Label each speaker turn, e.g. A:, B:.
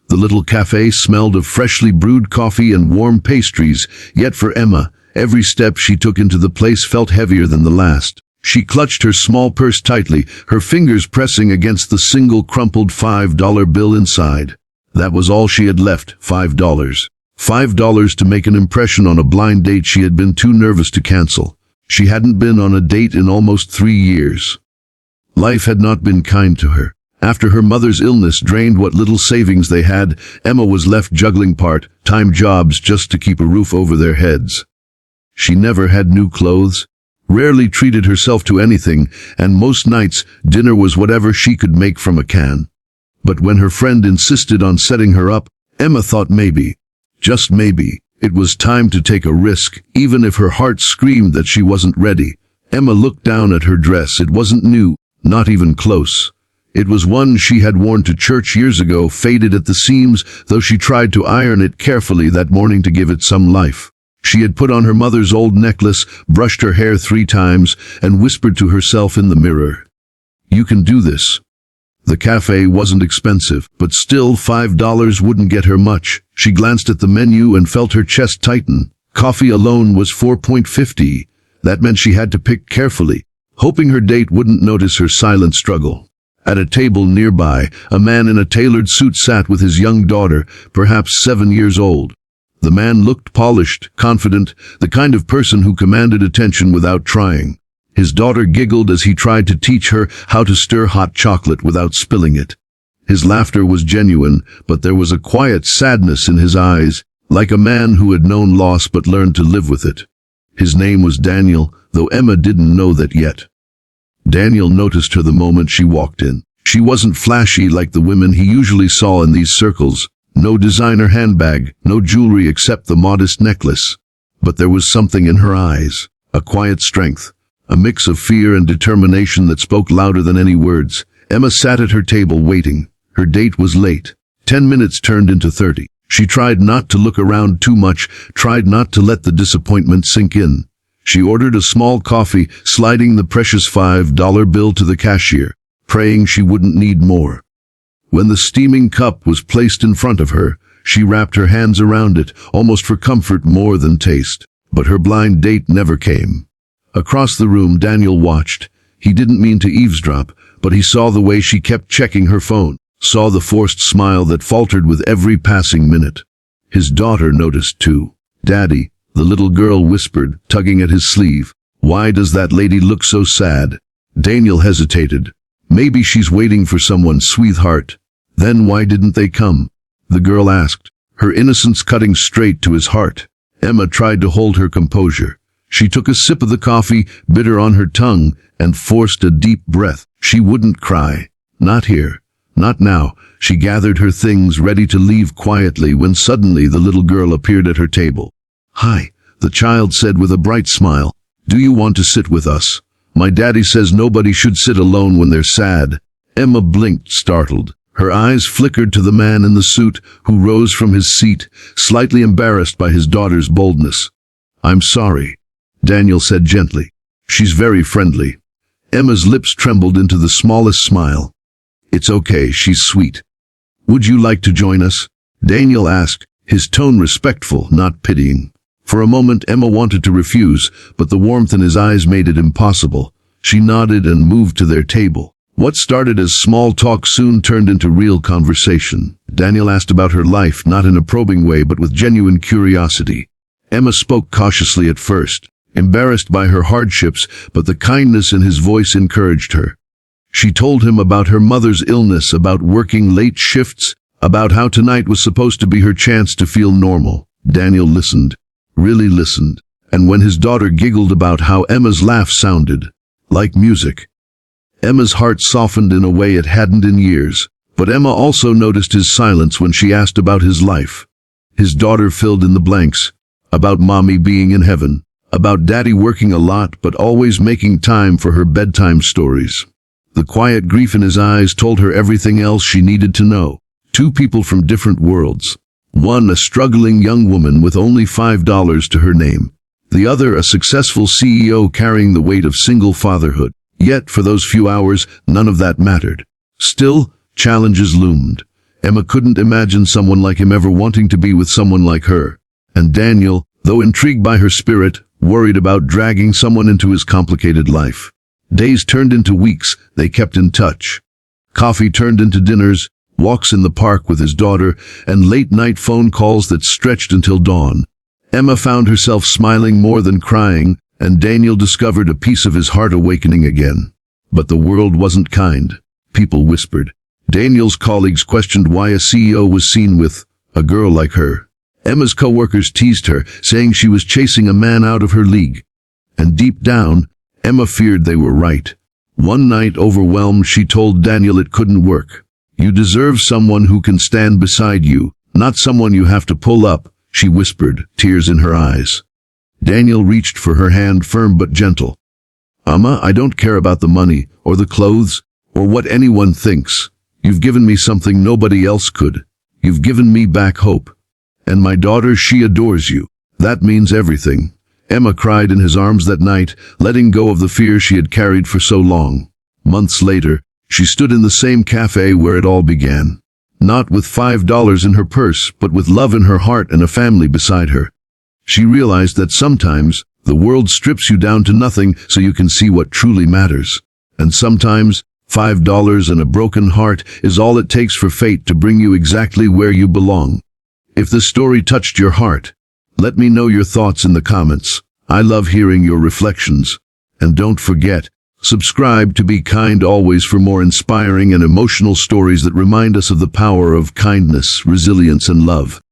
A: The little café smelled of freshly brewed coffee and warm pastries, yet for Emma, every step she took into the place felt heavier than the last. She clutched her small purse tightly, her fingers pressing against the single crumpled $5 bill inside. That was all she had left, $5. $5 to make an impression on a blind date she had been too nervous to cancel. She hadn't been on a date in almost 3 years. Life had not been kind to her. After her mother's illness drained what little savings they had, Emma was left juggling part-time jobs just to keep a roof over their heads. She never had new clothes, rarely treated herself to anything, and most nights dinner was whatever she could make from a can. But when her friend insisted on setting her up, Emma thought maybe, just maybe, it was time to take a risk, even if her heart screamed that she wasn't ready. Emma looked down at her dress. It wasn't new, not even close. It was one she had worn to church years ago, faded at the seams, though she tried to iron it carefully that morning to give it some life. She had put on her mother's old necklace, brushed her hair 3 times, and whispered to herself in the mirror, "You can do this." The cafe wasn't expensive, but still $5 wouldn't get her much. She glanced at the menu and felt her chest tighten. Coffee alone was $4.50. That meant she had to pick carefully, hoping her date wouldn't notice her silent struggle. At a table nearby, a man in a tailored suit sat with his young daughter, perhaps 7 years old. The man looked polished, confident, the kind of person who commanded attention without trying. His daughter giggled as he tried to teach her how to stir hot chocolate without spilling it. His laughter was genuine, but there was a quiet sadness in his eyes, like a man who had known loss but learned to live with it. His name was Daniel, though Emma didn't know that yet. Daniel noticed her the moment she walked in. She wasn't flashy like the women he usually saw in these circles. No designer handbag, no jewelry except the modest necklace. But there was something in her eyes, a quiet strength, a mix of fear and determination that spoke louder than any words. Emma sat at her table waiting. Her date was late. 10 minutes turned into 30. She tried not to look around too much, tried not to let the disappointment sink in. She ordered a small coffee, sliding the precious $5 bill to the cashier, praying she wouldn't need more. When the steaming cup was placed in front of her, she wrapped her hands around it, almost for comfort more than taste. But her blind date never came. Across the room, Daniel watched. He didn't mean to eavesdrop, but he saw the way she kept checking her phone, saw the forced smile that faltered with every passing minute. His daughter noticed too. "Daddy," the little girl whispered, tugging at his sleeve. "Why does that lady look so sad?" Daniel hesitated. "Maybe she's waiting for someone, sweetheart." "Then why didn't they come?" the girl asked, her innocence cutting straight to his heart. Emma tried to hold her composure. She took a sip of the coffee, bitter on her tongue, and forced a deep breath. She wouldn't cry. Not here. Not now. She gathered her things, ready to leave quietly, when suddenly the little girl appeared at her table. "Hi," the child said with a bright smile. "Do you want to sit with us? My daddy says nobody should sit alone when they're sad." Emma blinked, startled. Her eyes flickered to the man in the suit, who rose from his seat, slightly embarrassed by his daughter's boldness. "I'm sorry," Daniel said gently. "She's very friendly." Emma's lips trembled into the smallest smile. "It's okay, she's sweet." "Would you like to join us?" Daniel asked, his tone respectful, not pitying. For a moment Emma wanted to refuse, but the warmth in his eyes made it impossible. She nodded and moved to their table. What started as small talk soon turned into real conversation. Daniel asked about her life, not in a probing way, but with genuine curiosity. Emma spoke cautiously at first, embarrassed by her hardships, but the kindness in his voice encouraged her. She told him about her mother's illness, about working late shifts, about how tonight was supposed to be her chance to feel normal. Daniel listened, really listened, and when his daughter giggled about how Emma's laugh sounded like music, Emma's heart softened in a way it hadn't in years. But Emma also noticed his silence when she asked about his life. His daughter filled in the blanks, about mommy being in heaven, about daddy working a lot but always making time for her bedtime stories. The quiet grief in his eyes told her everything else she needed to know. 2 people from different worlds. One a struggling young woman with only $5 to her name. The other a successful CEO carrying the weight of single fatherhood. Yet, for those few hours, none of that mattered. Still, challenges loomed. Emma couldn't imagine someone like him ever wanting to be with someone like her. And Daniel, though intrigued by her spirit, worried about dragging someone into his complicated life. Days turned into weeks, they kept in touch. Coffee turned into dinners, walks in the park with his daughter, and late-night phone calls that stretched until dawn. Emma found herself smiling more than crying, and Daniel discovered a piece of his heart awakening again. But the world wasn't kind. People whispered. Daniel's colleagues questioned why a CEO was seen with a girl like her. Emma's co-workers teased her, saying she was chasing a man out of her league. And deep down, Emma feared they were right. One night, overwhelmed, she told Daniel it couldn't work. You deserve someone who can stand beside you, not someone you have to pull up, she whispered, tears in her eyes. Daniel reached for her hand, firm but gentle. Emma, I don't care about the money, or the clothes, or what anyone thinks. You've given me something nobody else could. You've given me back hope. And my daughter, she adores you. That means everything. Emma cried in his arms that night, letting go of the fear she had carried for so long. Months later, she stood in the same cafe where it all began. Not with $5 in her purse, but with love in her heart and a family beside her. She realized that sometimes the world strips you down to nothing so you can see what truly matters. And sometimes $5 and a broken heart is all it takes for fate to bring you exactly where you belong. If the story touched your heart, let me know your thoughts in the comments. I love hearing your reflections. And don't forget, subscribe to Be Kind Always for more inspiring and emotional stories that remind us of the power of kindness, resilience, and love.